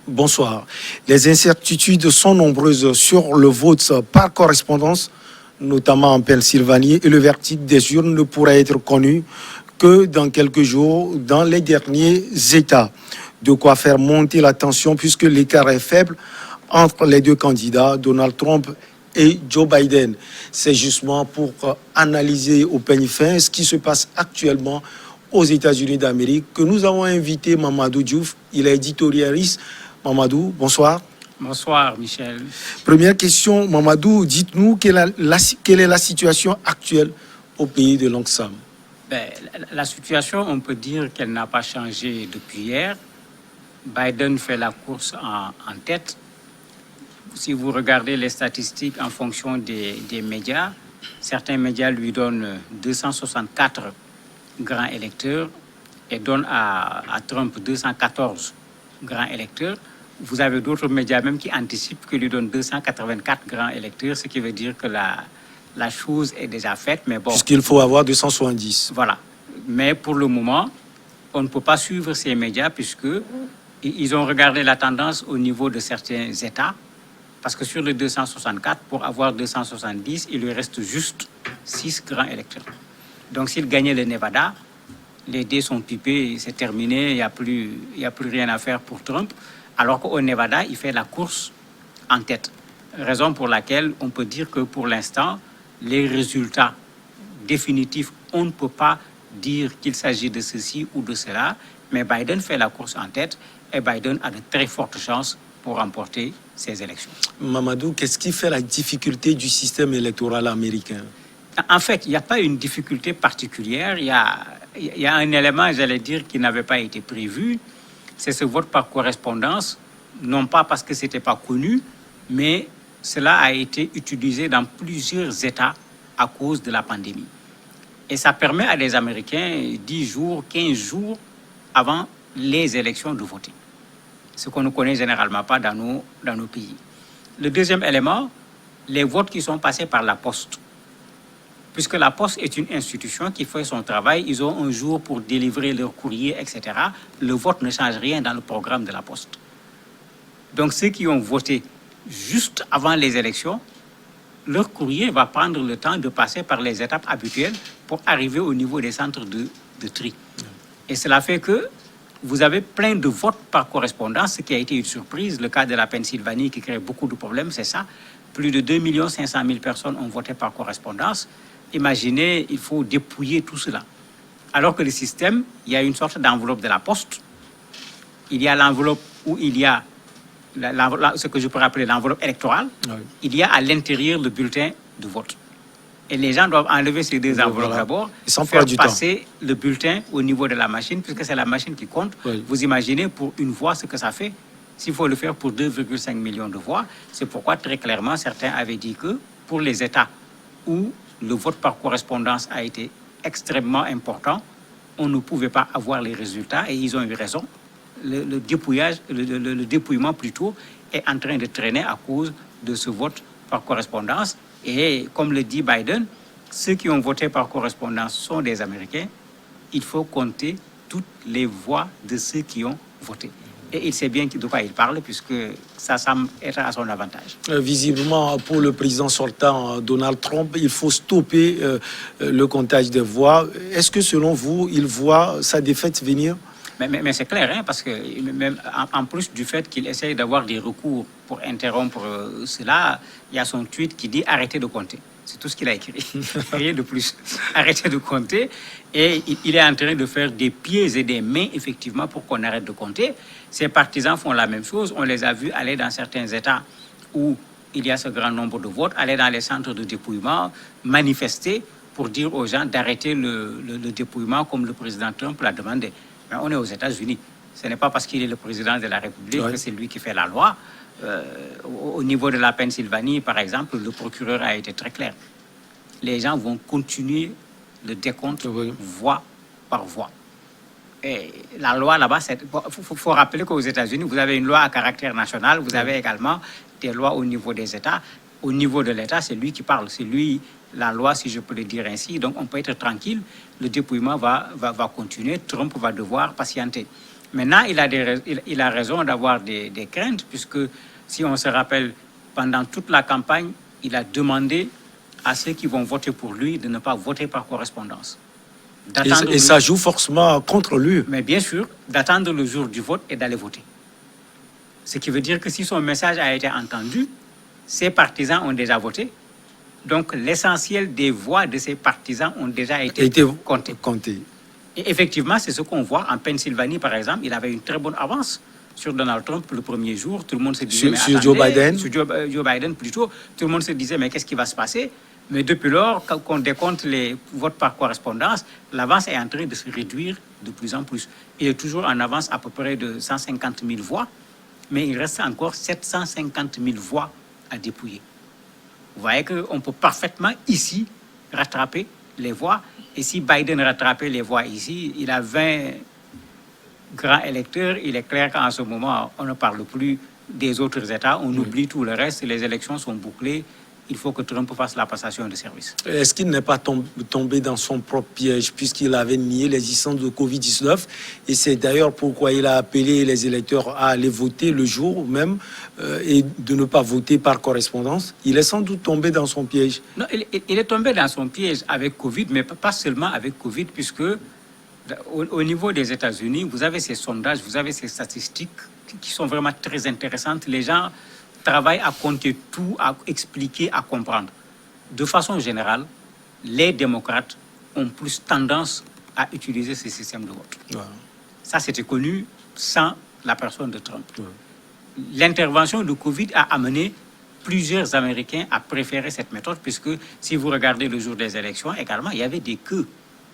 Bonsoir. Les incertitudes sont nombreuses sur le vote par correspondance, notamment en Pennsylvanie, et le verdict des urnes ne pourra être connu que dans quelques jours dans les derniers États. De quoi faire monter la tension puisque l'écart est faible entre les deux candidats, Donald Trump et Joe Biden. C'est justement pour analyser au peigne fin ce qui se passe actuellement aux États-Unis d'Amérique que nous avons invité Mamadou Diouf. Il est éditorialiste. Mamadou, bonsoir. Bonsoir, Michel. Première question, Mamadou, dites-nous quelle est la situation actuelle au pays de Langsam. La situation, on peut dire qu'elle n'a pas changé depuis hier. Biden fait la course en tête. Si vous regardez les statistiques en fonction des médias, certains médias lui donnent 264 grands électeurs et donnent à Trump 214 grands électeurs. Vous avez d'autres médias même qui anticipent que lui donnent 284 grands électeurs, ce qui veut dire que la chose est déjà faite. Mais bon, puisqu'il faut avoir 270. Voilà. Mais pour le moment, on ne peut pas suivre ces médias puisque ils ont regardé la tendance au niveau de certains États. Parce que sur les 264, pour avoir 270, il lui reste juste 6 grands électeurs. Donc s'il gagnait le Nevada, les dés sont pipés, c'est terminé, il n'y a plus rien à faire pour Trump. Alors qu'au Nevada, il fait la course en tête. Raison pour laquelle on peut dire que pour l'instant, les résultats définitifs, on ne peut pas dire qu'il s'agit de ceci ou de cela, mais Biden fait la course en tête et Biden a de très fortes chances pour remporter ces élections. Mamadou, qu'est-ce qui fait la difficulté du système électoral américain? En fait, il n'y a pas une difficulté particulière. Il y a un élément, j'allais dire, qui n'avait pas été prévu. C'est ce vote par correspondance, non pas parce que ce n'était pas connu, mais cela a été utilisé dans plusieurs États à cause de la pandémie. Et ça permet à des Américains 10 jours, 15 jours avant les élections de voter. Ce qu'on ne connaît généralement pas dans nos pays. Le deuxième élément, les votes qui sont passés par la poste. Puisque la poste est une institution qui fait son travail, ils ont un jour pour délivrer leur courrier, etc. Le vote ne change rien dans le programme de la poste. Donc ceux qui ont voté juste avant les élections, leur courrier va prendre le temps de passer par les étapes habituelles pour arriver au niveau des centres de tri. Et cela fait que vous avez plein de votes par correspondance, ce qui a été une surprise. Le cas de la Pennsylvanie qui crée beaucoup de problèmes, c'est ça. Plus de 2 500 000 personnes ont voté par correspondance. Imaginez, il faut dépouiller tout cela. Alors que le système, il y a une sorte d'enveloppe de la poste. Il y a l'enveloppe où il y a ce que je pourrais appeler l'enveloppe électorale. Oui. Il y a à l'intérieur le bulletin de vote. Et les gens doivent enlever ces deux enveloppes d'abord, faire passer le bulletin au niveau de la machine, puisque c'est la machine qui compte. Oui. Vous imaginez pour une voix ce que ça fait. S'il faut le faire pour 2,5 millions de voix, c'est pourquoi très clairement certains avaient dit que pour les États où le vote par correspondance a été extrêmement important, on ne pouvait pas avoir les résultats et ils ont eu raison. Le dépouillement plutôt est en train de traîner à cause de ce vote par correspondance. Et comme le dit Biden, ceux qui ont voté par correspondance sont des Américains. Il faut compter toutes les voix de ceux qui ont voté. Et il sait bien de quoi il parle, puisque ça semble être à son avantage. Visiblement, pour le président sortant Donald Trump, il faut stopper le comptage des voix. Est-ce que, selon vous, il voit sa défaite venir? Mais c'est clair, hein, parce que même en plus du fait qu'il essaye d'avoir des recours pour interrompre cela, il y a son tweet qui dit « arrêtez de compter ». C'est tout ce qu'il a écrit, rien de plus. Arrêtez de compter. Et il est en train de faire des pieds et des mains, effectivement, pour qu'on arrête de compter. Ses partisans font la même chose. On les a vus aller dans certains États où il y a ce grand nombre de votes, aller dans les centres de dépouillement, manifester pour dire aux gens d'arrêter le dépouillement comme le président Trump l'a demandé. Mais on est aux États-Unis. Ce n'est pas parce qu'il est le président de la République que c'est lui qui fait la loi. Au niveau de la Pennsylvanie, par exemple, le procureur a été très clair. Les gens vont continuer le décompte voix par voix. Et la loi là-bas, il faut rappeler qu'aux États-Unis, vous avez une loi à caractère national, vous avez également des lois au niveau des États. Au niveau de l'État, c'est lui qui parle, c'est lui la loi, si je peux le dire ainsi. Donc on peut être tranquille, le dépouillement va continuer, Trump va devoir patienter. Maintenant, il a raison d'avoir des craintes, puisque si on se rappelle, pendant toute la campagne, il a demandé à ceux qui vont voter pour lui de ne pas voter par correspondance. Et ça joue forcément contre lui. Mais bien sûr, d'attendre le jour du vote et d'aller voter. Ce qui veut dire que si son message a été entendu, ses partisans ont déjà voté. Donc l'essentiel des voix de ses partisans ont déjà été comptées. Et effectivement, c'est ce qu'on voit en Pennsylvanie, par exemple. Il avait une très bonne avance sur Donald Trump le premier jour. Tout le monde se disait... Sur Joe Biden. Sur Joe Biden, plutôt. Tout le monde se disait, mais qu'est-ce qui va se passer? Mais depuis lors, quand on décompte les votes par correspondance, l'avance est en train de se réduire de plus en plus. Il est toujours en avance à peu près de 150 000 voix, mais il reste encore 750 000 voix à dépouiller. Vous voyez qu'on peut parfaitement ici rattraper les voix. Et si Biden rattrapait les voix ici, il a 20 grands électeurs. Il est clair qu'en ce moment, on ne parle plus des autres États. On oublie tout le reste. Les élections sont bouclées. Il faut que Trump fasse la passation de service. Est-ce qu'il n'est pas tombé dans son propre piège, puisqu'il avait nié l'existence de Covid-19? Et c'est d'ailleurs pourquoi il a appelé les électeurs à aller voter le jour même et de ne pas voter par correspondance. Il est sans doute tombé dans son piège. Non, il est tombé dans son piège avec Covid, mais pas seulement avec Covid, puisque au niveau des États-Unis, vous avez ces sondages, vous avez ces statistiques qui sont vraiment très intéressantes. Les gens travaillent à compter tout, à expliquer, à comprendre. De façon générale, les démocrates ont plus tendance à utiliser ce système de vote. Ouais. Ça, c'était connu sans la personne de Trump. Ouais. L'intervention de Covid a amené plusieurs Américains à préférer cette méthode, puisque si vous regardez le jour des élections, également, il y avait des queues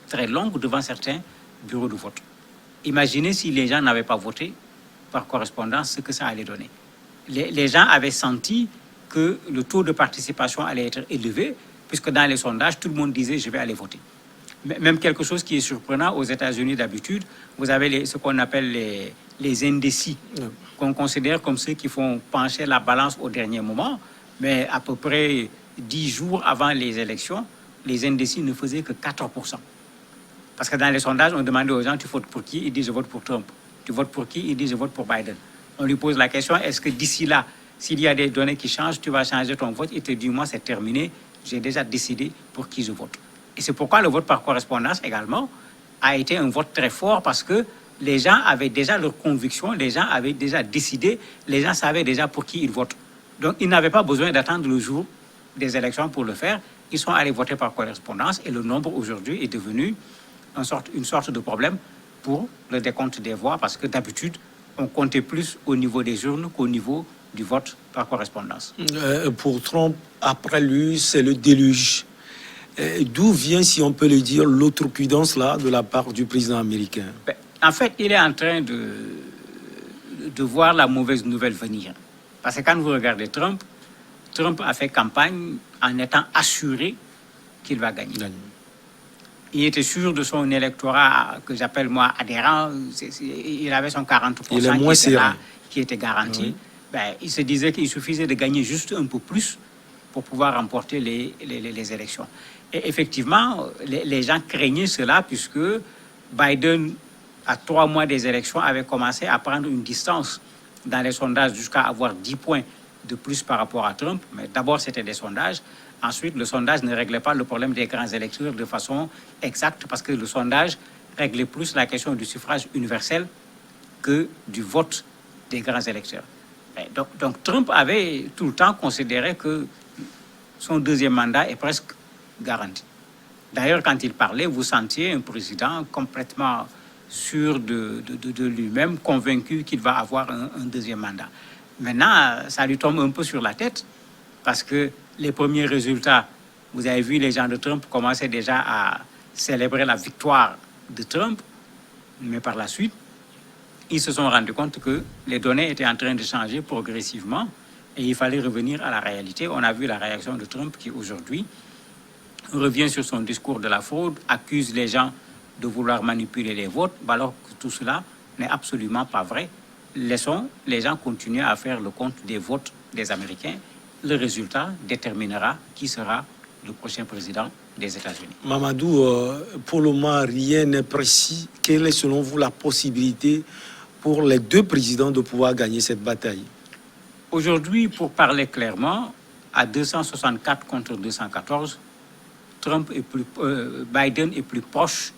très longues devant certains bureaux de vote. Imaginez si les gens n'avaient pas voté par correspondance, ce que ça allait donner. Les gens avaient senti que le taux de participation allait être élevé, puisque dans les sondages, tout le monde disait « je vais aller voter ». Même quelque chose qui est surprenant aux États-Unis d'habitude, vous avez ce qu'on appelle les indécis, qu'on considère comme ceux qui font pencher la balance au dernier moment, mais à peu près 10 jours avant les élections, les indécis ne faisaient que 4%. Parce que dans les sondages, on demandait aux gens « tu votes pour qui ?» Ils disent « je vote pour Trump ». « Tu votes pour qui ?» Ils disent « je vote pour Biden ». On lui pose la question, est-ce que d'ici là, s'il y a des données qui changent, tu vas changer ton vote? Il te dit, moi, c'est terminé, j'ai déjà décidé pour qui je vote. Et c'est pourquoi le vote par correspondance également a été un vote très fort, parce que les gens avaient déjà leur conviction, les gens avaient déjà décidé, les gens savaient déjà pour qui ils votent. Donc, ils n'avaient pas besoin d'attendre le jour des élections pour le faire. Ils sont allés voter par correspondance et le nombre aujourd'hui est devenu une sorte de problème pour le décompte des voix, parce que d'habitude, on comptait plus au niveau des urnes qu'au niveau du vote par correspondance. Pour Trump, après lui, c'est le déluge. D'où vient, si on peut le dire, l'outrecuidance là de la part du président américain? En fait, il est en train de voir la mauvaise nouvelle venir. Parce que quand vous regardez Trump, Trump a fait campagne en étant assuré qu'il va gagner. Il était sûr de son électorat, que j'appelle moi adhérent. Il avait son 40% qui était garanti. Oui. Il se disait qu'il suffisait de gagner juste un peu plus pour pouvoir remporter les élections. Et effectivement, les gens craignaient cela, puisque Biden, à 3 mois des élections, avait commencé à prendre une distance dans les sondages jusqu'à avoir 10 points de plus par rapport à Trump. Mais d'abord, c'était des sondages. Ensuite, le sondage ne réglait pas le problème des grands électeurs de façon exacte, parce que le sondage réglait plus la question du suffrage universel que du vote des grands électeurs. Donc Trump avait tout le temps considéré que son deuxième mandat est presque garanti. D'ailleurs, quand il parlait, vous sentiez un président complètement sûr de lui-même, convaincu qu'il va avoir un deuxième mandat. Maintenant, ça lui tombe un peu sur la tête, parce que les premiers résultats, vous avez vu, les gens de Trump commençaient déjà à célébrer la victoire de Trump, mais par la suite, ils se sont rendus compte que les données étaient en train de changer progressivement et il fallait revenir à la réalité. On a vu la réaction de Trump qui, aujourd'hui, revient sur son discours de la fraude, accuse les gens de vouloir manipuler les votes, alors que tout cela n'est absolument pas vrai. Laissons les gens continuer à faire le compte des votes des Américains. Le résultat déterminera qui sera le prochain président des États-Unis. Mamadou, pour le moment, rien n'est précis. Quelle est selon vous la possibilité pour les deux présidents de pouvoir gagner cette bataille? Aujourd'hui, pour parler clairement, à 264 contre 214, Biden est plus proche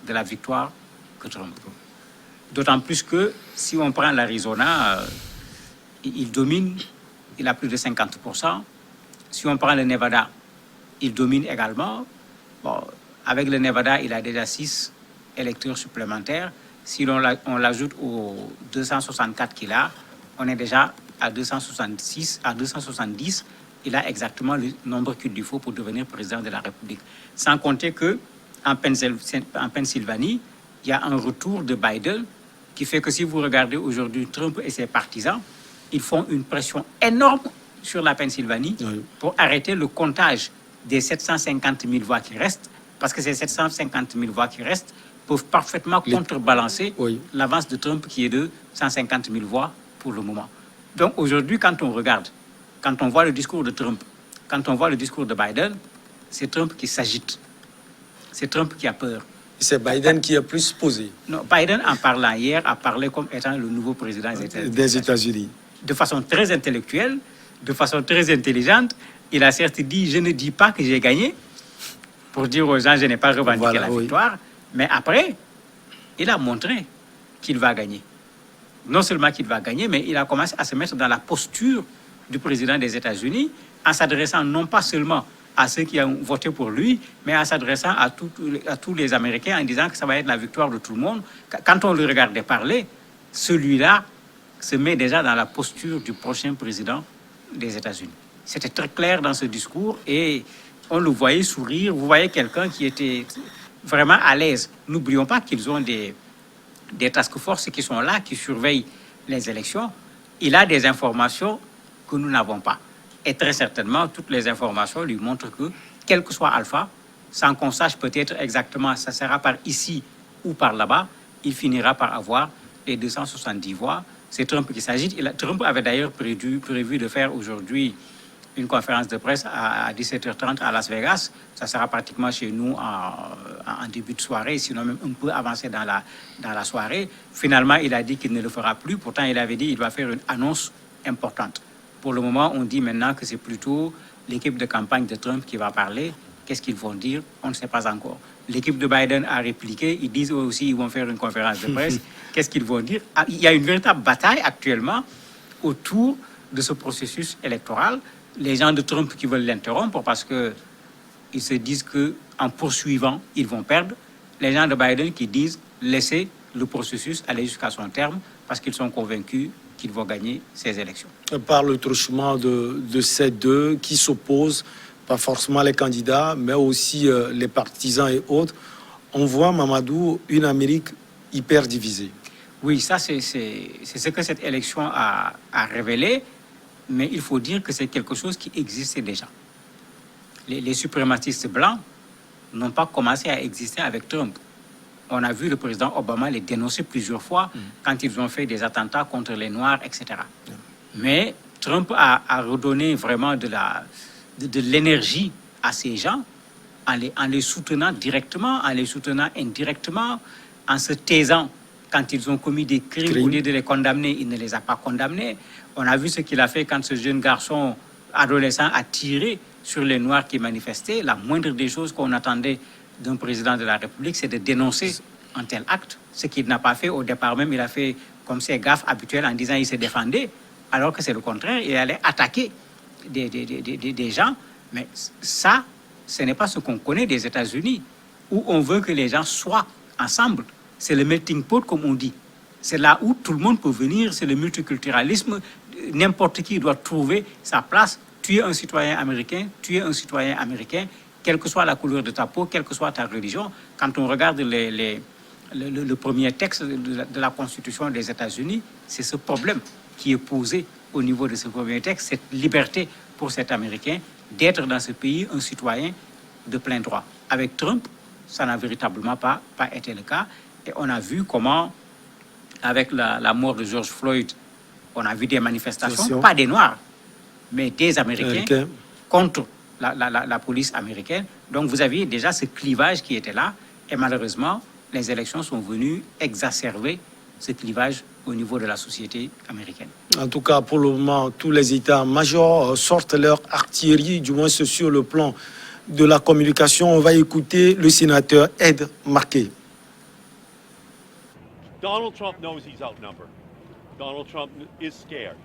de la victoire que Trump. D'autant plus que si on prend l'Arizona, il domine, il a plus de 50%. Si on prend le Nevada, il domine également. Bon, avec le Nevada, il a déjà 6 électeurs supplémentaires. Si on l'ajoute aux 264 qu'il a, on est déjà à 266, à 270. Il a exactement le nombre qu'il lui faut pour devenir président de la République. Sans compter que en Pennsylvanie, il y a un retour de Biden qui fait que si vous regardez aujourd'hui Trump et ses partisans, ils font une pression énorme sur la Pennsylvanie pour arrêter le comptage des 750 000 voix qui restent, parce que ces 750 000 voix qui restent peuvent parfaitement contrebalancer l'avance de Trump qui est de 150 000 voix pour le moment. Donc aujourd'hui, quand on regarde, quand on voit le discours de Trump, quand on voit le discours de Biden, c'est Trump qui s'agite. C'est Trump qui a peur. C'est Biden qui est plus posé. Non, Biden, en parlant hier, a parlé comme étant le nouveau président des États-Unis. De façon très intellectuelle, de façon très intelligente. Il a certes dit, je ne dis pas que j'ai gagné, pour dire aux gens, je n'ai pas revendiqué la victoire. Mais après, il a montré qu'il va gagner. Non seulement qu'il va gagner, mais il a commencé à se mettre dans la posture du président des États-Unis, en s'adressant non pas seulement à ceux qui ont voté pour lui, mais en s'adressant à tous les Américains en disant que ça va être la victoire de tout le monde. Quand on le regardait parler, celui-là se met déjà dans la posture du prochain président des États-Unis. C'était très clair dans ce discours et on le voyait sourire. Vous voyez quelqu'un qui était vraiment à l'aise. N'oublions pas qu'ils ont des task force qui sont là, qui surveillent les élections. Il a des informations que nous n'avons pas. Et très certainement, toutes les informations lui montrent que, quel que soit Alpha, sans qu'on sache peut-être exactement, ça sera par ici ou par là-bas, il finira par avoir les 270 voix. C'est Trump qui s'agite. Trump avait d'ailleurs prévu de faire aujourd'hui une conférence de presse à 17h30 à Las Vegas. Ça sera pratiquement chez nous en début de soirée, sinon même un peu avancé dans la soirée. Finalement, il a dit qu'il ne le fera plus. Pourtant, il avait dit qu'il va faire une annonce importante. Pour le moment, on dit maintenant que c'est plutôt l'équipe de campagne de Trump qui va parler. Qu'est-ce qu'ils vont dire? On ne sait pas encore. L'équipe de Biden a répliqué. Ils disent eux aussi qu'ils vont faire une conférence de presse. Qu'est-ce qu'ils vont dire? Il y a une véritable bataille actuellement autour de ce processus électoral. Les gens de Trump qui veulent l'interrompre parce qu'ils se disent qu'en poursuivant, ils vont perdre. Les gens de Biden qui disent laissez le processus aller jusqu'à son terme parce qu'ils sont convaincus qu'ils vont gagner ces élections. Par le truchement de ces deux qui s'opposent, pas forcément les candidats, mais aussi les partisans et autres, on voit, Mamadou, une Amérique hyper divisée. Oui, ça c'est ce que cette élection a révélé, mais il faut dire que c'est quelque chose qui existait déjà. Les suprématistes blancs n'ont pas commencé à exister avec Trump. On a vu le président Obama les dénoncer plusieurs fois quand ils ont fait des attentats contre les Noirs, etc. Mais Trump a redonné vraiment de l'énergie à ces gens en les soutenant directement, en les soutenant indirectement, en se taisant quand ils ont commis des crimes. Au lieu de les condamner, il ne les a pas condamnés. On a vu ce qu'il a fait quand ce jeune garçon adolescent a tiré sur les Noirs qui manifestaient. La moindre des choses qu'on attendait d'un président de la République, c'est de dénoncer un tel acte. Ce qu'il n'a pas fait au départ même, il a fait comme ses gaffes habituelles en disant qu'il se défendait, alors que c'est le contraire, il allait attaquer des gens. Mais ça, ce n'est pas ce qu'on connaît des États-Unis, où on veut que les gens soient ensemble. C'est le melting pot, comme on dit. C'est là où tout le monde peut venir, c'est le multiculturalisme. N'importe qui doit trouver sa place. Tu es un citoyen américain, quelle que soit la couleur de ta peau, quelle que soit ta religion. Quand on regarde le premier texte de la Constitution des États-Unis, c'est ce problème qui est posé au niveau de ce premier texte, cette liberté pour cet Américain d'être dans ce pays un citoyen de plein droit. Avec Trump, ça n'a véritablement pas été le cas. Et on a vu comment, avec la mort de George Floyd, on a vu des manifestations, pas des Noirs, mais des Américains contre la police américaine. Donc vous aviez déjà ce clivage qui était là. Et malheureusement, les élections sont venues exacerber ce clivage au niveau de la société américaine. En tout cas, pour le moment, tous les états-majors sortent leur artillerie, du moins sur le plan de la communication. On va écouter le sénateur Ed Markey. Donald Trump knows he's outnumbered. Donald Trump is scared.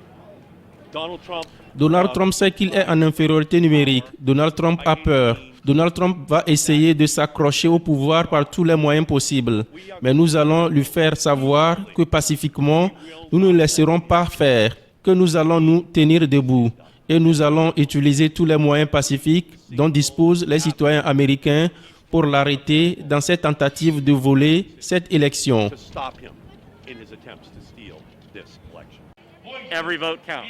Donald Trump sait qu'il est en infériorité numérique. Donald Trump a peur. Donald Trump va essayer de s'accrocher au pouvoir par tous les moyens possibles. Mais nous allons lui faire savoir que pacifiquement, nous ne laisserons pas faire, que nous allons nous tenir debout. Et nous allons utiliser tous les moyens pacifiques dont disposent les citoyens américains pour l'arrêter dans cette tentative de voler cette élection. Every vote counts.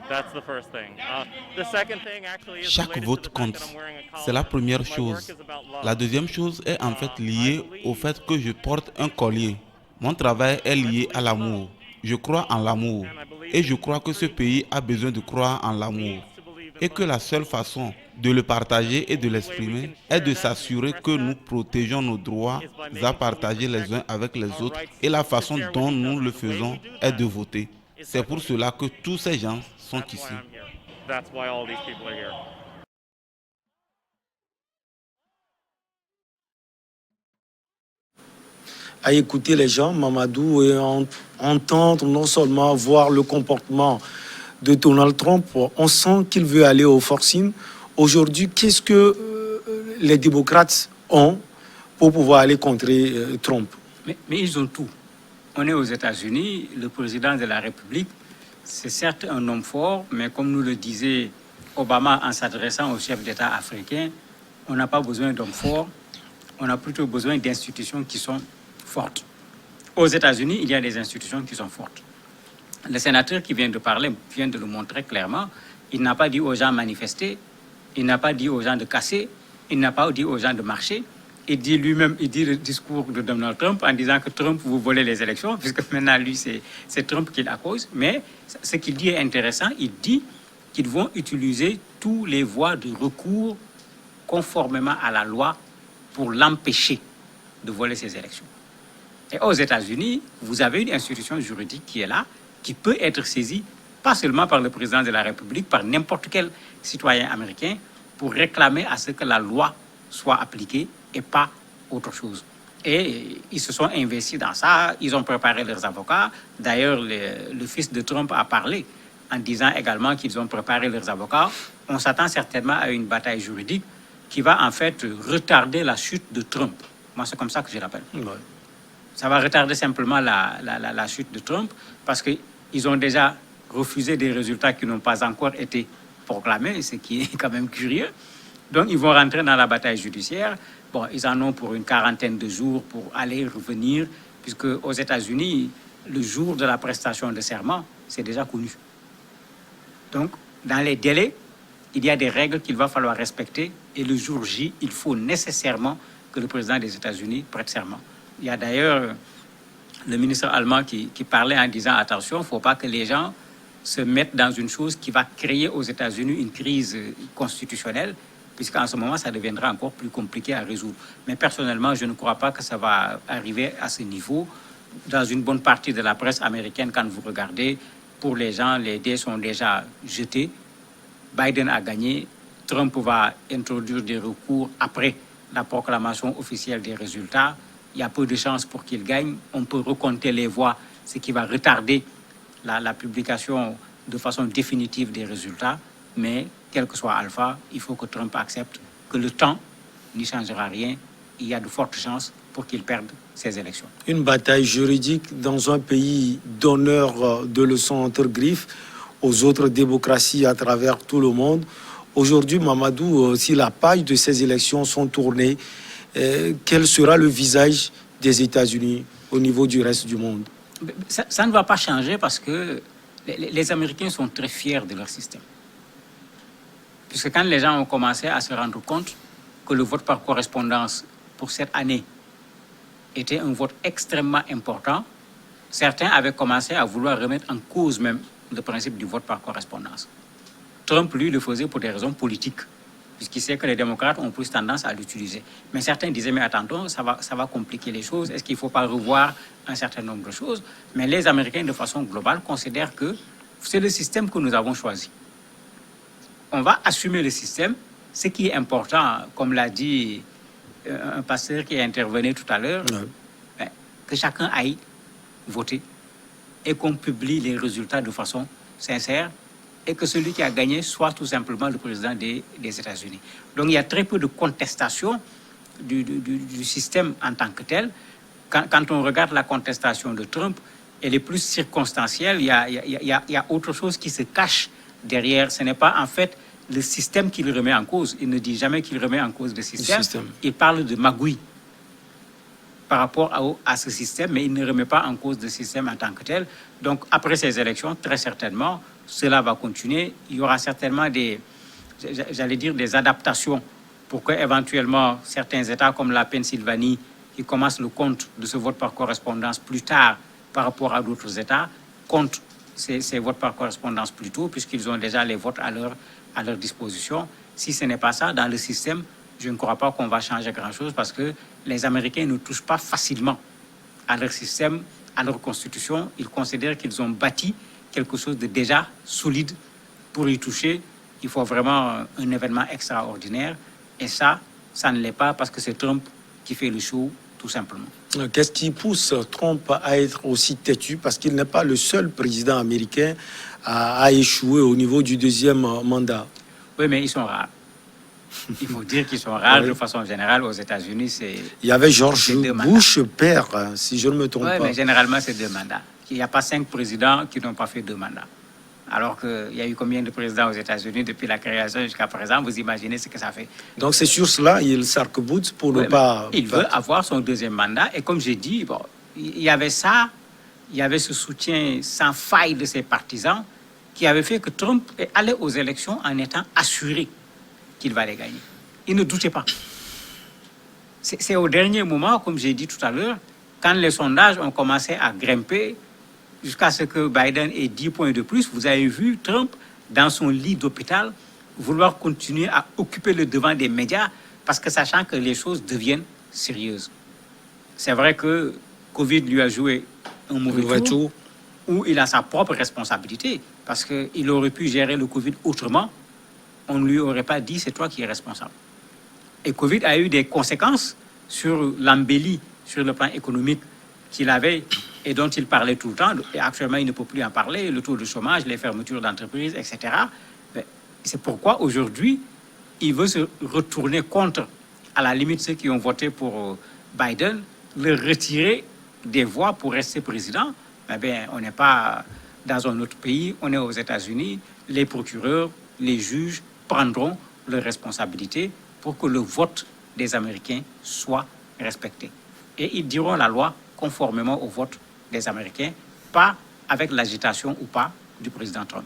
That's the first thing. The second thing actually is Chaque vote compte. C'est la première chose. La deuxième chose est en fait liée au fait que je porte un collier. Mon travail est lié à l'amour. Je crois en l'amour. Et je crois que ce pays a besoin de croire en l'amour. Et que la seule façon de le partager et de l'exprimer est de s'assurer que nous protégeons nos droits à partager les uns avec les autres. Et la façon dont nous le faisons est de voter. C'est pour cela que tous ces gens sont ici. À écouter les gens, Mamadou, et entendre non seulement voir le comportement de Donald Trump, on sent qu'il veut aller au forcing. Aujourd'hui, qu'est-ce que les démocrates ont pour pouvoir aller contrer Trump? Mais ils ont tout. On est aux États-Unis, le président de la République, c'est certes un homme fort, mais comme nous le disait Obama en s'adressant aux chefs d'État africains, on n'a pas besoin d'hommes forts, on a plutôt besoin d'institutions qui sont fortes. Aux États-Unis, il y a des institutions qui sont fortes. Le sénateur qui vient de parler vient de le montrer clairement. Il n'a pas dit aux gens de manifester, il n'a pas dit aux gens de casser, il n'a pas dit aux gens de marcher. Il dit lui-même, il dit le discours de Donald Trump en disant que Trump vous volez les élections, puisque maintenant, lui, c'est Trump qui l'accuse. Mais ce qu'il dit est intéressant. Il dit qu'ils vont utiliser tous les voies de recours conformément à la loi pour l'empêcher de voler ces élections. Et aux États-Unis, vous avez une institution juridique qui est là, qui peut être saisie, pas seulement par le président de la République, par n'importe quel citoyen américain, pour réclamer à ce que la loi soit appliquée et pas autre chose. Et ils se sont investis dans ça, ils ont préparé leurs avocats. D'ailleurs, le fils de Trump a parlé en disant également qu'ils ont préparé leurs avocats. On s'attend certainement à une bataille juridique qui va en fait retarder la chute de Trump. Moi, c'est comme ça que je l'appelle. Ouais. Ça va retarder simplement la chute de Trump parce qu'ils ont déjà refusé des résultats qui n'ont pas encore été proclamés, ce qui est quand même curieux. Donc, ils vont rentrer dans la bataille judiciaire. Bon, ils en ont pour une quarantaine de jours pour aller revenir, puisque aux États-Unis, le jour de la prestation de serment, c'est déjà connu. Donc, dans les délais, il y a des règles qu'il va falloir respecter. Et le jour J, il faut nécessairement que le président des États-Unis prête serment. Il y a d'ailleurs le ministre allemand qui parlait en disant « Attention, il ne faut pas que les gens se mettent dans une chose qui va créer aux États-Unis une crise constitutionnelle, puisqu'en ce moment, ça deviendra encore plus compliqué à résoudre. » Mais personnellement, je ne crois pas que ça va arriver à ce niveau. Dans une bonne partie de la presse américaine, quand vous regardez, pour les gens, les dés sont déjà jetés. Biden a gagné. Trump va introduire des recours après la proclamation officielle des résultats. Il y a peu de chances pour qu'il gagne. On peut recompter les voix, ce qui va retarder la publication de façon définitive des résultats. Mais, quel que soit Alpha, il faut que Trump accepte que le temps n'y changera rien. Il y a de fortes chances pour qu'il perde ces élections. Une bataille juridique dans un pays donneur de leçons entre griffes aux autres démocraties à travers tout le monde. Aujourd'hui, Mamadou, si la page de ces élections sont tournées, quel sera le visage des États-Unis au niveau du reste du monde? Ça ne va pas changer parce que les Américains sont très fiers de leur système. Puisque quand les gens ont commencé à se rendre compte que le vote par correspondance pour cette année était un vote extrêmement important, certains avaient commencé à vouloir remettre en cause même le principe du vote par correspondance. Trump, lui, le faisait pour des raisons politiques. puisqu'il sait que les démocrates ont plus tendance à l'utiliser. Mais certains disaient, mais attendons, ça va compliquer les choses. Est-ce qu'il ne faut pas revoir un certain nombre de choses? Mais les Américains, de façon globale, considèrent que c'est le système que nous avons choisi. On va assumer le système. Ce qui est important, comme l'a dit un pasteur qui est intervenu tout à l'heure, que chacun aille voter et qu'on publie les résultats de façon sincère et que celui qui a gagné soit tout simplement le président des États-Unis. Donc il y a très peu de contestation du système en tant que tel. Quand on regarde la contestation de Trump, elle est plus circonstancielle. Il y a autre chose qui se cache derrière. Ce n'est pas en fait le système qu'il remet en cause. Il ne dit jamais qu'il remet en cause le système. Il parle de magouille par rapport à ce système, mais il ne remet pas en cause le système en tant que tel. Donc, après ces élections, très certainement, cela va continuer. Il y aura certainement des adaptations pour que, éventuellement, certains États comme la Pennsylvanie, qui commencent le compte de ce vote par correspondance plus tard par rapport à d'autres États, comptent ces votes par correspondance plus tôt, puisqu'ils ont déjà les votes à leur disposition. Si ce n'est pas ça, dans le système, je ne crois pas qu'on va changer grand-chose parce que les Américains ne touchent pas facilement à leur système, à leur constitution. Ils considèrent qu'ils ont bâti quelque chose de déjà solide. Pour y toucher, il faut vraiment un événement extraordinaire. Et ça ne l'est pas parce que c'est Trump qui fait le show, tout simplement. Qu'est-ce qui pousse Trump à être aussi têtu? Parce qu'il n'est pas le seul président américain à échouer au niveau du deuxième mandat. Oui, mais ils sont rares. Il faut dire qu'ils sont rares de façon générale aux États-Unis. Il y avait George Bush père, si je ne me trompe pas. Oui, mais généralement, c'est 2 mandats. Il n'y a pas 5 présidents qui n'ont pas fait 2 mandats. Alors qu'il y a eu combien de présidents aux États-Unis depuis la création jusqu'à présent? Vous imaginez ce que ça fait. Donc c'est sur cela il s'arc-boute pour ne pas... Il veut avoir son 2e mandat. Et comme j'ai dit, bon, il y avait ça, il y avait ce soutien sans faille de ses partisans qui avait fait que Trump est allé aux élections en étant assuré qu'il va les gagner. Il ne doutait pas. C'est au dernier moment, comme j'ai dit tout à l'heure, quand les sondages ont commencé à grimper jusqu'à ce que Biden ait 10 points de plus, vous avez vu Trump, dans son lit d'hôpital, vouloir continuer à occuper le devant des médias parce que sachant que les choses deviennent sérieuses. C'est vrai que Covid lui a joué un mauvais tour où il a sa propre responsabilité parce qu'il aurait pu gérer le Covid autrement. On ne lui aurait pas dit c'est toi qui es responsable. Et Covid a eu des conséquences sur l'embellie sur le plan économique qu'il avait et dont il parlait tout le temps. Et actuellement, il ne peut plus en parler. Le taux de chômage, les fermetures d'entreprises, etc. C'est pourquoi aujourd'hui, il veut se retourner contre, à la limite, ceux qui ont voté pour Biden, le retirer des voix pour rester président. Eh bien, on n'est pas dans un autre pays, on est aux États-Unis. Les procureurs, les juges prendront leurs responsabilités pour que le vote des Américains soit respecté. Et ils diront la loi conformément au vote des Américains, pas avec l'agitation ou pas du président Trump.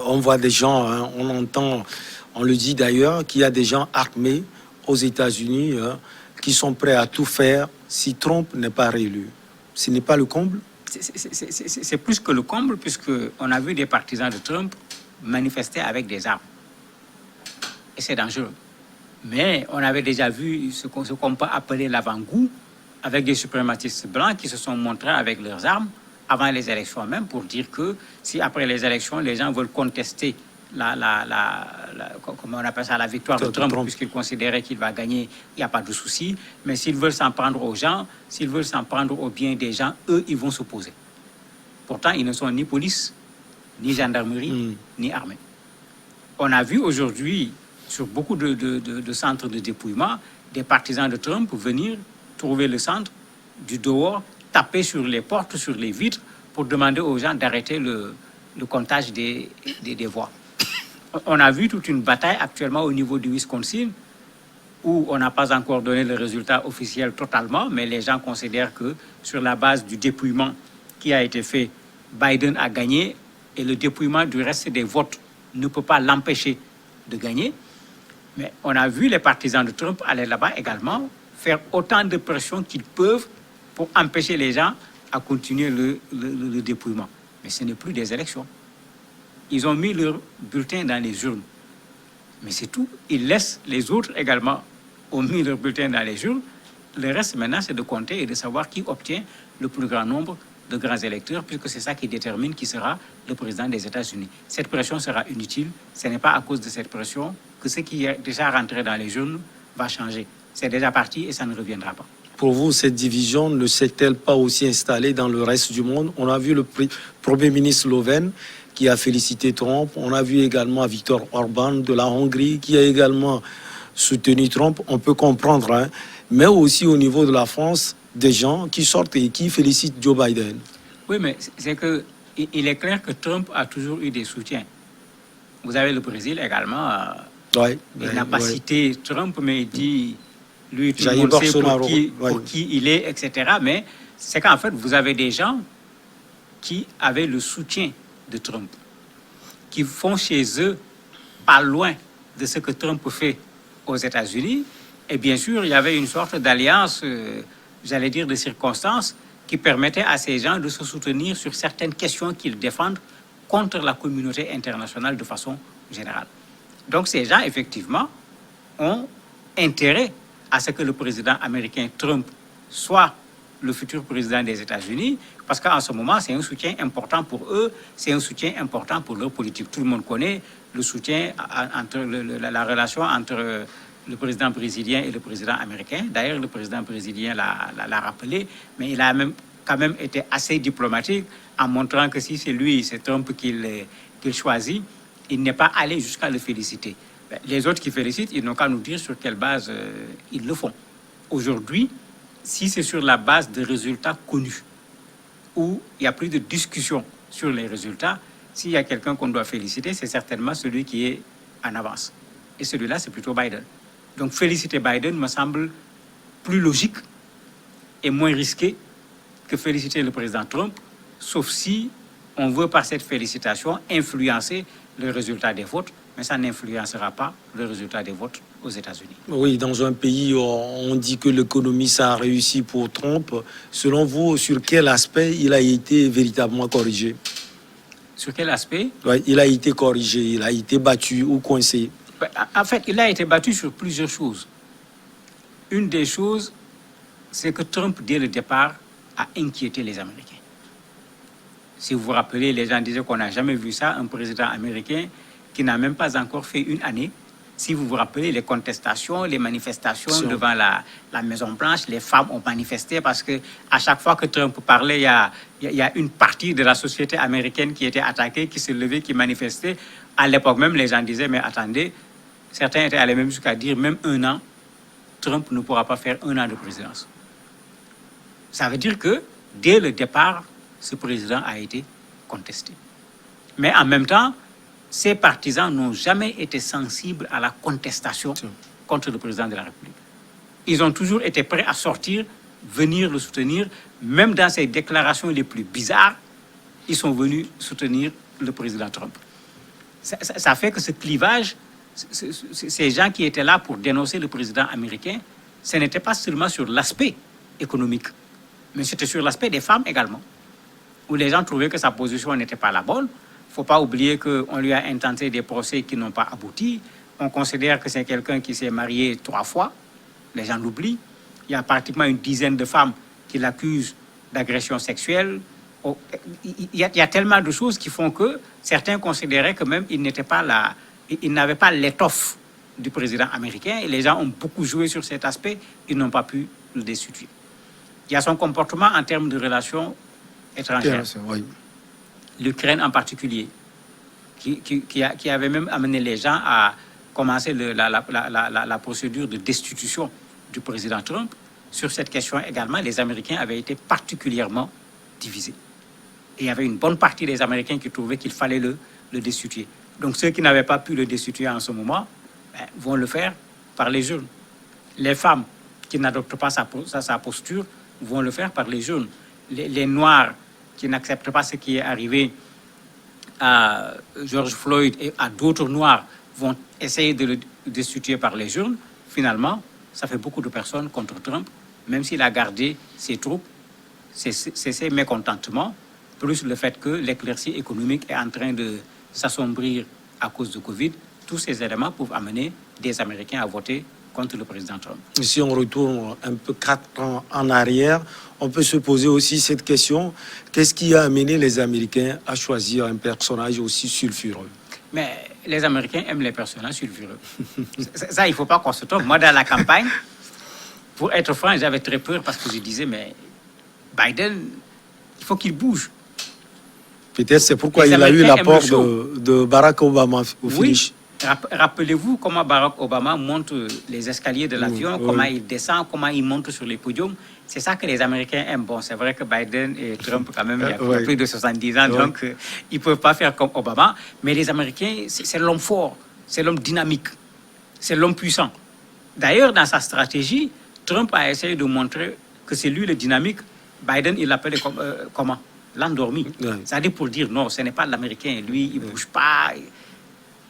On voit des gens, hein, on entend, on le dit d'ailleurs, qu'il y a des gens armés aux États-Unis qui sont prêts à tout faire si Trump n'est pas réélu. Ce n'est pas le comble? C'est plus que le comble, puisqu'on a vu des partisans de Trump manifester avec des armes. Et c'est dangereux. Mais on avait déjà vu ce qu'on peut appeler l'avant-goût, avec des suprématistes blancs qui se sont montrés avec leurs armes avant les élections même pour dire que si après les élections, les gens veulent contester comment on appelle ça, la victoire de Trump, puisqu'ils considéraient qu'il va gagner, il n'y a pas de souci. Mais s'ils veulent s'en prendre aux gens, s'ils veulent s'en prendre au bien des gens, eux, ils vont s'opposer. Pourtant, ils ne sont ni police, ni gendarmerie, ni armée. On a vu aujourd'hui, sur beaucoup de centres de dépouillement, des partisans de Trump venir trouver le centre du dehors, taper sur les portes, sur les vitres, pour demander aux gens d'arrêter le comptage des voix. On a vu toute une bataille actuellement au niveau du Wisconsin, où on n'a pas encore donné le résultat officiel totalement, mais les gens considèrent que sur la base du dépouillement qui a été fait, Biden a gagné, et le dépouillement du reste des votes ne peut pas l'empêcher de gagner. Mais on a vu les partisans de Trump aller là-bas également, faire autant de pression qu'ils peuvent pour empêcher les gens à continuer le dépouillement. Mais ce n'est plus des élections. Ils ont mis leur bulletin dans les urnes. Mais c'est tout. Il laisse les autres également ont mis leur bulletin dans les urnes. Le reste maintenant, c'est de compter et de savoir qui obtient le plus grand nombre de grands électeurs, puisque c'est ça qui détermine qui sera le président des États-Unis. Cette pression sera inutile. Ce n'est pas à cause de cette pression que ce qui est déjà rentré dans les urnes va changer. C'est déjà parti et ça ne reviendra pas. Pour vous, cette division ne s'est-elle pas aussi installée dans le reste du monde? On a vu le Premier ministre slovène qui a félicité Trump. On a vu également Viktor Orban de la Hongrie qui a également soutenu Trump. On peut comprendre, hein. Mais aussi au niveau de la France, des gens qui sortent et qui félicitent Joe Biden. Oui, mais c'est que il est clair que Trump a toujours eu des soutiens. Vous avez le Brésil également. Il n'a pas cité Trump, mais il dit, lui, tout le monde sait pour qui il est, etc. Mais c'est qu'en fait, vous avez des gens qui avaient le soutien de Trump, qui font chez eux pas loin de ce que Trump fait aux États-Unis. Et bien sûr, il y avait une sorte d'alliance, j'allais dire de circonstances, qui permettait à ces gens de se soutenir sur certaines questions qu'ils défendent contre la communauté internationale de façon générale. Donc ces gens, effectivement, ont intérêt à ce que le président américain Trump soit le futur président des États-Unis, parce qu'en ce moment, c'est un soutien important pour eux, c'est un soutien important pour leur politique. Tout le monde connaît le soutien entre la relation entre le président brésilien et le président américain. D'ailleurs, le président brésilien l'a rappelé, mais il a quand même été assez diplomatique en montrant que si c'est lui, c'est Trump qu'il choisit, il n'est pas allé jusqu'à le féliciter. Les autres qui félicitent, ils n'ont qu'à nous dire sur quelle base ils le font. Aujourd'hui, si c'est sur la base de résultats connus, où il n'y a plus de discussion sur les résultats, s'il y a quelqu'un qu'on doit féliciter, c'est certainement celui qui est en avance. Et celui-là, c'est plutôt Biden. Donc féliciter Biden me semble plus logique et moins risqué que féliciter le président Trump, sauf si on veut par cette félicitation influencer le résultat des votes, mais ça n'influencera pas le résultat des votes aux États-Unis. Oui, dans un pays où on dit que l'économie, ça a réussi pour Trump, selon vous, sur quel aspect il a été véritablement corrigé? Sur quel aspect? Oui, il a été corrigé, il a été battu ou coincé. En fait, il a été battu sur plusieurs choses. Une des choses, c'est que Trump, dès le départ, a inquiété les Américains. Si vous vous rappelez, les gens disaient qu'on n'a jamais vu ça, un président américain qui n'a même pas encore fait une année. Si vous vous rappelez, les contestations, les manifestations devant la Maison-Blanche, les femmes ont manifesté parce que à chaque fois que Trump parlait, il y a une partie de la société américaine qui était attaquée, qui se levait, qui manifestait. À l'époque même, les gens disaient, mais attendez, certains étaient allés même jusqu'à dire, même 1 an, Trump ne pourra pas faire 1 an de présidence. Ça veut dire que, dès le départ, ce président a été contesté. Mais en même temps, ses partisans n'ont jamais été sensibles à la contestation contre le président de la République. Ils ont toujours été prêts à sortir, venir le soutenir, même dans ses déclarations les plus bizarres, ils sont venus soutenir le président Trump. Ça fait que ce clivage, ces gens qui étaient là pour dénoncer le président américain, ce n'était pas seulement sur l'aspect économique, mais c'était sur l'aspect des femmes également, où les gens trouvaient que sa position n'était pas la bonne. Il ne faut pas oublier qu'on lui a intenté des procès qui n'ont pas abouti. On considère que c'est quelqu'un qui s'est marié 3 fois. Les gens l'oublient. Il y a pratiquement une dizaine de femmes qui l'accusent d'agression sexuelle. Il y a tellement de choses qui font que certains considéraient que même il n'avait pas l'étoffe du président américain. Et les gens ont beaucoup joué sur cet aspect. Ils n'ont pas pu le destituer. Il y a son comportement en termes de relations étrangères. Oui. L'Ukraine en particulier, qui avait même amené les gens à commencer la procédure de destitution du président Trump. Sur cette question également, les Américains avaient été particulièrement divisés. Et il y avait une bonne partie des Américains qui trouvaient qu'il fallait le destituer. Donc ceux qui n'avaient pas pu le destituer en ce moment vont le faire par les urnes. Les femmes qui n'adoptent pas sa posture vont le faire par les urnes. Les Noirs qui n'acceptent pas ce qui est arrivé à George Floyd et à d'autres Noirs vont essayer de le destituer par les urnes. Finalement, ça fait beaucoup de personnes contre Trump, même s'il a gardé ses troupes. C'est ses mécontentements, plus le fait que l'éclaircie économique est en train de s'assombrir à cause de Covid, tous ces éléments peuvent amener des Américains à voter contre le président Trump. Si on retourne un peu 4 ans en arrière, on peut se poser aussi cette question. Qu'est-ce qui a amené les Américains à choisir un personnage aussi sulfureux? Mais les Américains aiment les personnages sulfureux. Ça, il ne faut pas qu'on se trompe. Moi, dans la campagne, pour être franc, j'avais très peur parce que je disais, mais Biden, il faut qu'il bouge. Peut-être c'est pourquoi il a eu l'apport de Barack Obama au finish. Rappelez-vous comment Barack Obama monte les escaliers de l'avion, comment il descend, comment il monte sur les podiums. C'est ça que les Américains aiment. Bon, c'est vrai que Biden et Trump, quand même, il y a plus de 70 ans, donc ils ne peuvent pas faire comme Obama. Mais les Américains, c'est l'homme fort, c'est l'homme dynamique, c'est l'homme puissant. D'ailleurs, dans sa stratégie, Trump a essayé de montrer que c'est lui le dynamique. Biden, il l'appelait comment? L'endormi. C'est-à-dire pour dire non, ce n'est pas l'Américain. Lui, il ne bouge pas.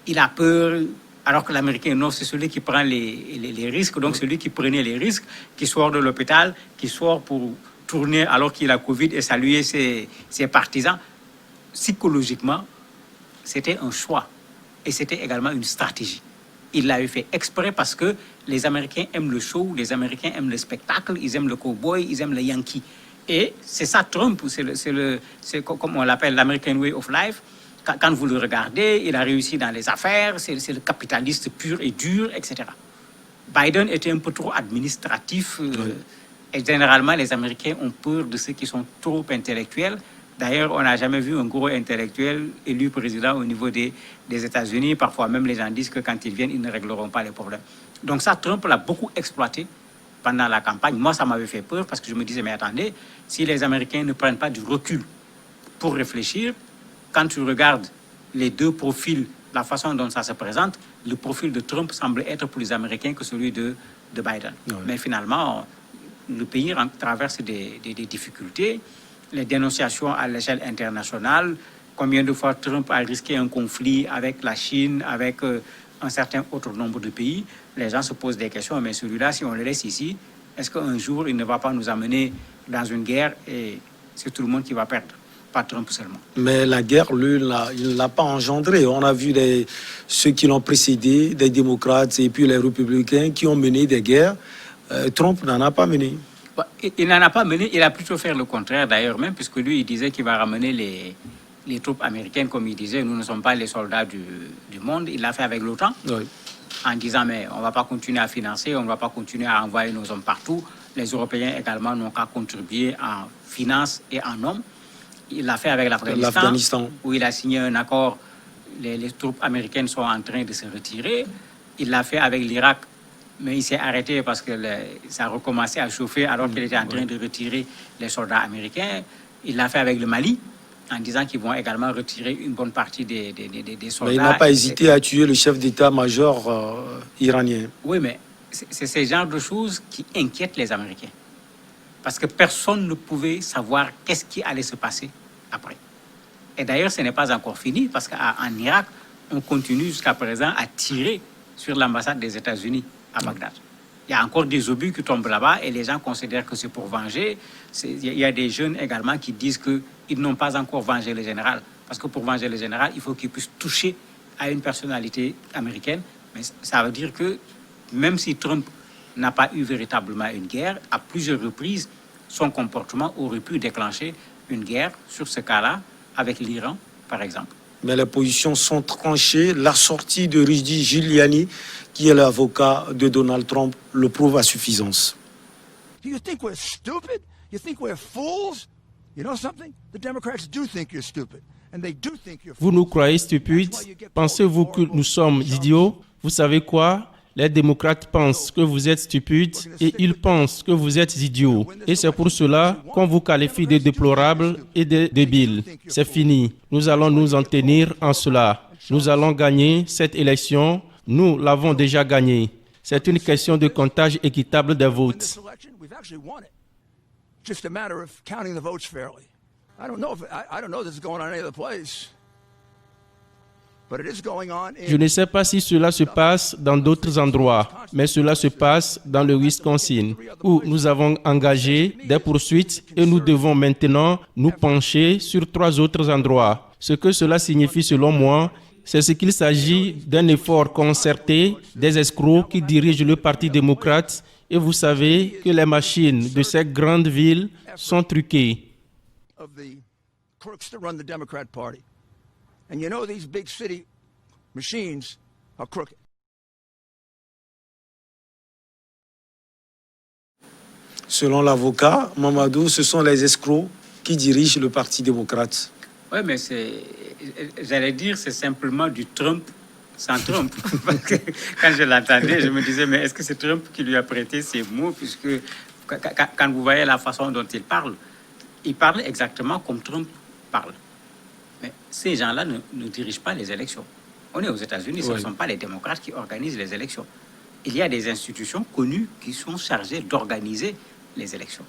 Il a peur, alors que l'Américain, non, c'est celui qui prend les risques, donc celui qui prenait les risques, qui sort de l'hôpital, qui sort pour tourner alors qu'il a Covid et saluer ses partisans. Psychologiquement, c'était un choix et c'était également une stratégie. Il l'a fait exprès parce que les Américains aiment le show, les Américains aiment le spectacle, ils aiment le cowboy, ils aiment le yankee. Et c'est ça, Trump, c'est comme on l'appelle l'American Way of Life. Quand vous le regardez, il a réussi dans les affaires, c'est le capitaliste pur et dur, etc. Biden était un peu trop administratif. Et généralement, les Américains ont peur de ceux qui sont trop intellectuels. D'ailleurs, on n'a jamais vu un gros intellectuel élu président au niveau des États-Unis. Parfois même, les gens disent que quand ils viennent, ils ne régleront pas les problèmes. Donc ça, Trump l'a beaucoup exploité pendant la campagne. Moi, ça m'avait fait peur parce que je me disais, mais attendez, si les Américains ne prennent pas du recul pour réfléchir, quand tu regardes les deux profils, la façon dont ça se présente, le profil de Trump semble être plus américain que celui de Biden. Oui. Mais finalement, le pays traverse des difficultés, les dénonciations à l'échelle internationale. Combien de fois Trump a risqué un conflit avec la Chine, avec un certain autre nombre de pays? Les gens se posent des questions, mais celui-là, si on le laisse ici, est-ce qu'un jour, il ne va pas nous amener dans une guerre et c'est tout le monde qui va perdre? Pas Trump seulement. Mais la guerre, lui, il ne l'a pas engendrée. On a vu ceux qui l'ont précédé, des démocrates et puis les républicains qui ont mené des guerres. Trump n'en a pas mené. Il n'en a pas mené, il a plutôt fait le contraire d'ailleurs même, puisque lui, il disait qu'il va ramener les troupes américaines, comme il disait, nous ne sommes pas les soldats du monde. Il l'a fait avec l'OTAN, en disant, mais on ne va pas continuer à financer, on ne va pas continuer à envoyer nos hommes partout. Les Européens également n'ont qu'à contribuer en finances et en hommes. Il l'a fait avec l'Afghanistan, où il a signé un accord. Les troupes américaines sont en train de se retirer. Il l'a fait avec l'Irak, mais il s'est arrêté parce que ça a recommencé à chauffer alors qu'il était en train de retirer les soldats américains. Il l'a fait avec le Mali, en disant qu'ils vont également retirer une bonne partie des soldats. Mais il n'a pas hésité à tuer le chef d'état-major iranien. Oui, mais c'est ce genre de choses qui inquiètent les Américains. Parce que personne ne pouvait savoir qu'est-ce qui allait se passer après. Et d'ailleurs, ce n'est pas encore fini, parce qu'en Irak, on continue jusqu'à présent à tirer sur l'ambassade des États-Unis à Bagdad. Il y a encore des obus qui tombent là-bas et les gens considèrent que c'est pour venger. Il y a des jeunes également qui disent qu'ils n'ont pas encore vengé le général. Parce que pour venger le général, il faut qu'ils puissent toucher à une personnalité américaine. Mais ça veut dire que même si Trump n'a pas eu véritablement une guerre, à plusieurs reprises, son comportement aurait pu déclencher une guerre sur ce cas-là avec l'Iran, par exemple. Mais les positions sont tranchées. La sortie de Rudy Giuliani, qui est l'avocat de Donald Trump, le prouve à suffisance. You think we're stupid? You think we're fools? You know something? The Democrats do think you're stupid. And they do think you're fools. Vous nous croyez stupides? Pensez-vous que nous sommes idiots? Vous savez quoi? Les démocrates pensent que vous êtes stupides et ils pensent que vous êtes idiots. Et c'est pour cela qu'on vous qualifie de déplorables et de débiles. C'est fini. Nous allons nous en tenir en cela. Nous allons gagner cette élection. Nous l'avons déjà gagnée. C'est une question de comptage équitable des votes. Just a matter of counting the votes fairly. I don't know if this is going on any other place. Je ne sais pas si cela se passe dans d'autres endroits, mais cela se passe dans le Wisconsin, où nous avons engagé des poursuites et nous devons maintenant nous pencher sur 3 autres endroits. Ce que cela signifie selon moi, c'est ce qu'il s'agit d'un effort concerté des escrocs qui dirigent le Parti démocrate et vous savez que les machines de ces grandes villes sont truquées. Of the crooks that run the Democrat Party. And you know these big city machines are crooked. Selon l'avocat Mamadou, ce sont les escrocs qui dirigent le Parti démocrate. Oui, mais j'allais dire, c'est simplement du Trump sans Trump. Parce que quand je l'entendais, je me disais, mais est-ce que c'est Trump qui lui a prêté ces mots? Puisque quand vous voyez la façon dont il parle exactement comme Trump parle. Mais ces gens-là ne dirigent pas les élections. On est aux États-Unis, ce ne sont pas les démocrates qui organisent les élections. Il y a des institutions connues qui sont chargées d'organiser les élections.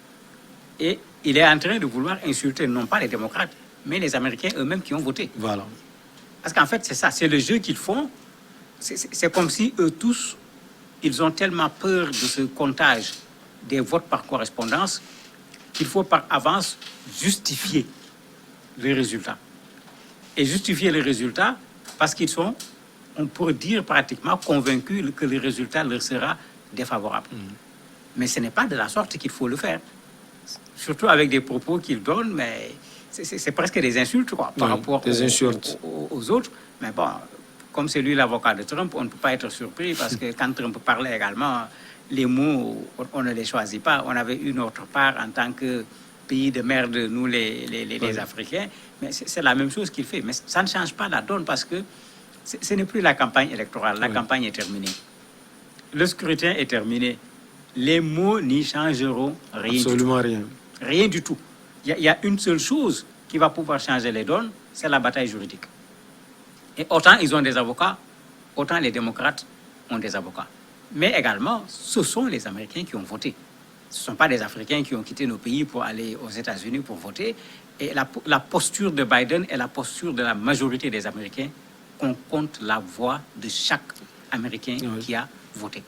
Et il est en train de vouloir insulter non pas les démocrates, mais les Américains eux-mêmes qui ont voté. Voilà. Parce qu'en fait, c'est ça, c'est le jeu qu'ils font. C'est comme si eux tous, ils ont tellement peur de ce comptage des votes par correspondance qu'il faut par avance justifier les résultats. Et justifier les résultats parce qu'ils sont, on pourrait dire pratiquement convaincus que le résultat leur sera défavorable. Mais ce n'est pas de la sorte qu'il faut le faire. Surtout avec des propos qu'ils donnent, mais c'est presque des insultes quoi, par rapport aux autres. Mais bon, comme c'est lui l'avocat de Trump, on ne peut pas être surpris parce que quand Trump parlait également, les mots, on ne les choisit pas. On avait eu notre part en tant que pays de merde, nous les Africains. Mais c'est la même chose qu'il fait. Mais ça ne change pas la donne parce que ce n'est plus la campagne électorale. La campagne est terminée. Le scrutin est terminé. Les mots n'y changeront rien. Absolument du tout. rien. Rien du tout. Il y a une seule chose qui va pouvoir changer les donnes, c'est la bataille juridique. Et autant ils ont des avocats, autant les démocrates ont des avocats. Mais également, ce sont les Américains qui ont voté. Ce ne sont pas des Africains qui ont quitté nos pays pour aller aux États-Unis pour voter. Et la posture de Biden est la posture de la majorité des Américains. On compte la voix de chaque Américain qui a voté.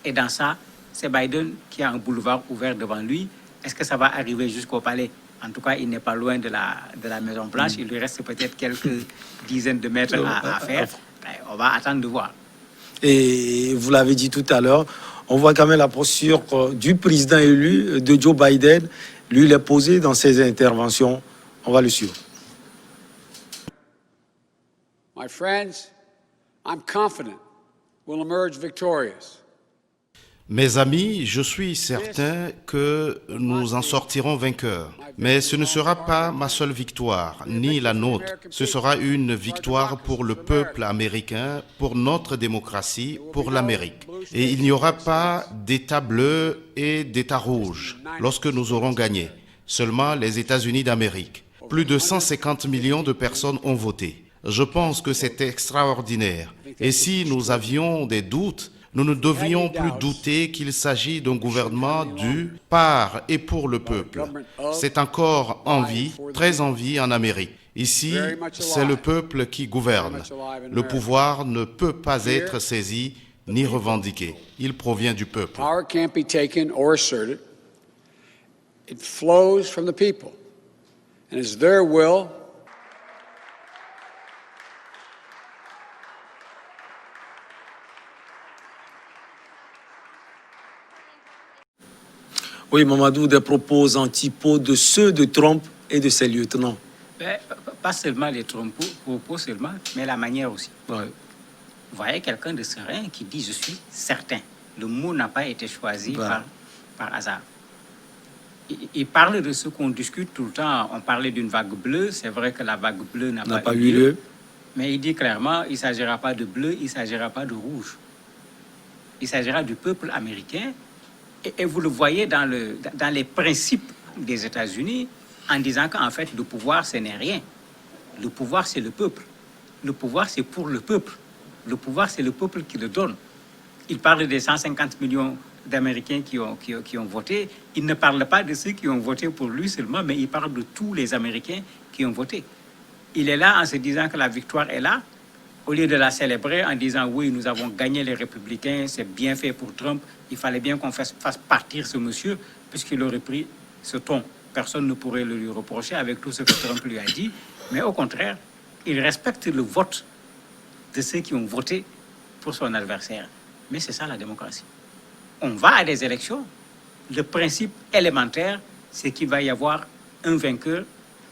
Et dans ça, c'est Biden qui a un boulevard ouvert devant lui. Est-ce que ça va arriver jusqu'au palais? En tout cas, il n'est pas loin de la Maison-Blanche. Il lui reste peut-être quelques dizaines de mètres à faire. On va attendre de voir. Et vous l'avez dit tout à l'heure, on voit quand même la posture du président élu, de Joe Biden. Lui, il est posé dans ses interventions. On va le suivre. My friends, I'm confident we'll emerge victorious. Mes amis, je suis certain que nous en sortirons vainqueurs. Mais ce ne sera pas ma seule victoire, ni la nôtre. Ce sera une victoire pour le peuple américain, pour notre démocratie, pour l'Amérique. Et il n'y aura pas d'État bleu et d'État rouge lorsque nous aurons gagné. Seulement les États-Unis d'Amérique. Plus de 150 millions de personnes ont voté. Je pense que c'est extraordinaire. Et si nous avions des doutes, nous ne devrions plus douter qu'il s'agit d'un gouvernement du, par et pour le peuple. C'est encore en vie, très en vie en Amérique. Ici, c'est le peuple qui gouverne. Le pouvoir ne peut pas être saisi ni revendiqué. Il provient du peuple. Power can't be taken or asserted. It flows from the people. And it's their will. Oui, Mamadou, des propos antipaux de ceux de Trump et de ses lieutenants. Mais, pas seulement les propos seulement, mais la manière aussi. Ouais. Vous voyez quelqu'un de serein qui dit « je suis certain ». Le mot n'a pas été choisi par hasard. Il parle de ce qu'on discute tout le temps. On parlait d'une vague bleue. C'est vrai que la vague bleue n'a pas eu lieu. Mais il dit clairement, il ne s'agira pas de bleu, il ne s'agira pas de rouge. Il s'agira du peuple américain. Et vous le voyez dans les principes des États-Unis en disant qu'en fait, le pouvoir, ce n'est rien. Le pouvoir, c'est le peuple. Le pouvoir, c'est pour le peuple. Le pouvoir, c'est le peuple qui le donne. Il parle des 150 millions d'Américains qui ont voté. Il ne parle pas de ceux qui ont voté pour lui seulement, mais il parle de tous les Américains qui ont voté. Il est là en se disant que la victoire est là, au lieu de la célébrer en disant « oui, nous avons gagné les républicains, c'est bien fait pour Trump, il fallait bien qu'on fasse partir ce monsieur, puisqu'il aurait pris ce ton. Personne ne pourrait le lui reprocher avec tout ce que Trump lui a dit, mais au contraire, il respecte le vote de ceux qui ont voté pour son adversaire. Mais c'est ça la démocratie. On va à des élections. Le principe élémentaire, c'est qu'il va y avoir un vainqueur,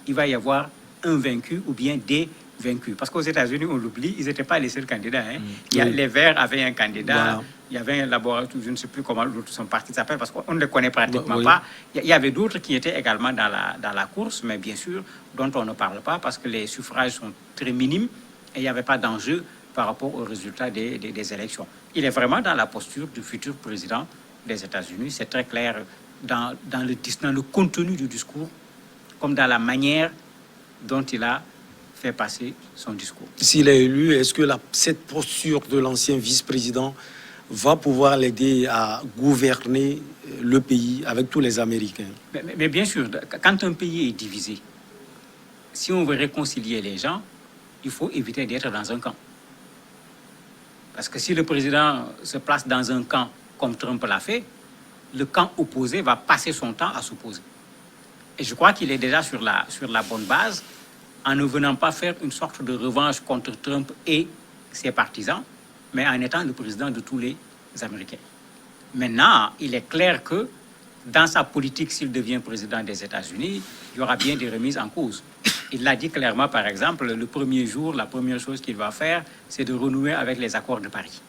il va y avoir un vaincu ou bien des vaincus. Parce qu'aux États-Unis, on l'oublie, ils n'étaient pas les seuls candidats. Hein. Les Verts avaient un candidat, voilà. Il y avait un laboratoire, je ne sais plus comment l'autre son parti s'appelle, parce qu'on ne le connaît pratiquement pas. Il y avait d'autres qui étaient également dans la course, mais bien sûr, dont on ne parle pas, parce que les suffrages sont très minimes et il n'y avait pas d'enjeu par rapport aux résultats des élections. Il est vraiment dans la posture du futur président des États-Unis. C'est très clair dans le contenu du discours, comme dans la manière dont il a fait passer son discours. S'il est élu, est-ce que cette posture de l'ancien vice-président va pouvoir l'aider à gouverner le pays avec tous les Américains? Mais bien sûr, quand un pays est divisé, si on veut réconcilier les gens, il faut éviter d'être dans un camp. Parce que si le président se place dans un camp comme Trump l'a fait, le camp opposé va passer son temps à s'opposer. Et je crois qu'il est déjà sur la bonne base en ne venant pas faire une sorte de revanche contre Trump et ses partisans, mais en étant le président de tous les Américains. Maintenant, il est clair que dans sa politique, s'il devient président des États-Unis, il y aura bien des remises en cause. Il l'a dit clairement, par exemple, le premier jour, la première chose qu'il va faire, c'est de renouer avec les accords de Paris.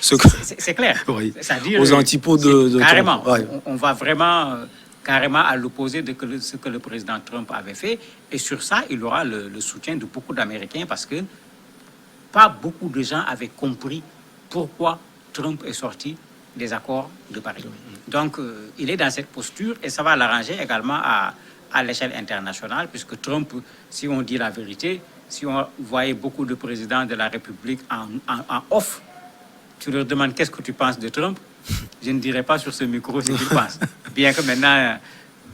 C'est clair. Oui. C'est-à-dire, aux antipodes de carrément, Trump. Ouais. On va vraiment carrément à l'opposé de ce que le président Trump avait fait. Et sur ça, il aura le soutien de beaucoup d'Américains parce que pas beaucoup de gens avaient compris pourquoi Trump est sorti des accords de Paris. Donc, il est dans cette posture et ça va l'arranger également à l'échelle internationale, puisque Trump, si on dit la vérité, si on voyait beaucoup de présidents de la République en off, tu leur demandes qu'est-ce que tu penses de Trump, je ne dirais pas sur ce micro ce qu'ils pensent. Bien que maintenant,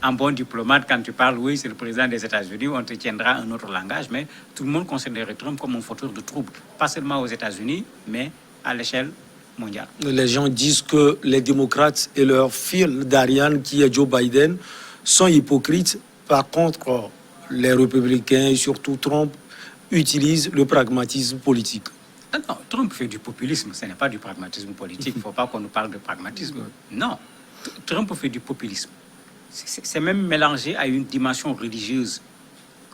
en bon diplomate, quand tu parles, oui, c'est le président des États-Unis, on te tiendra un autre langage, mais tout le monde considère Trump comme un fauteur de troubles, pas seulement aux États-Unis, mais à l'échelle mondiale. Les gens disent que les démocrates et leur fil d'Ariane, qui est Joe Biden, sont hypocrites. Par contre, les républicains et surtout Trump utilisent le pragmatisme politique. Non, Trump fait du populisme, ce n'est pas du pragmatisme politique. Il ne faut pas qu'on nous parle de pragmatisme. Non, Trump fait du populisme. C'est même mélangé à une dimension religieuse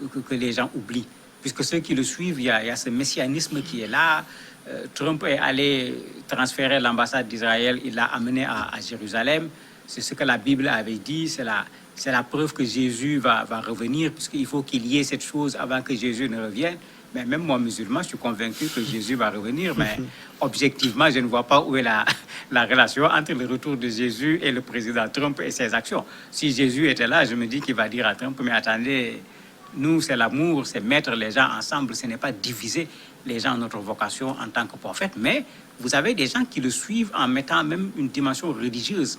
que les gens oublient. Puisque ceux qui le suivent, il y a ce messianisme qui est là. Trump est allé transférer l'ambassade d'Israël, il l'a amené à Jérusalem. C'est ce que la Bible avait dit, c'est la preuve que Jésus va revenir, puisqu'il faut qu'il y ait cette chose avant que Jésus ne revienne. Mais même moi, musulman, je suis convaincu que Jésus va revenir, mais objectivement, je ne vois pas où est la relation entre le retour de Jésus et le président Trump et ses actions. Si Jésus était là, je me dis qu'il va dire à Trump, mais attendez, nous, c'est l'amour, c'est mettre les gens ensemble, ce n'est pas diviser les gens, notre vocation en tant que prophète, mais vous avez des gens qui le suivent en mettant même une dimension religieuse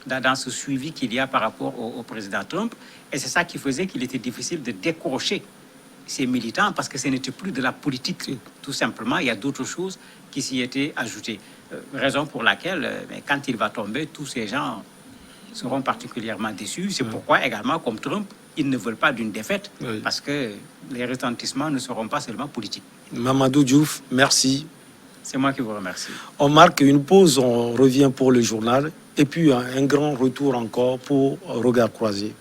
dans ce suivi qu'il y a par rapport au président Trump, et c'est ça qui faisait qu'il était difficile de décrocher ces militants parce que ce n'était plus de la politique, tout simplement. Il y a d'autres choses qui s'y étaient ajoutées. Raison pour laquelle, quand il va tomber, tous ces gens seront particulièrement déçus. C'est pourquoi également, comme Trump, ils ne veulent pas d'une défaite parce que les retentissements ne seront pas seulement politiques. Mamadou Diouf, merci. C'est moi qui vous remercie. On marque une pause, on revient pour le journal et puis un grand retour encore pour Regard Croisé.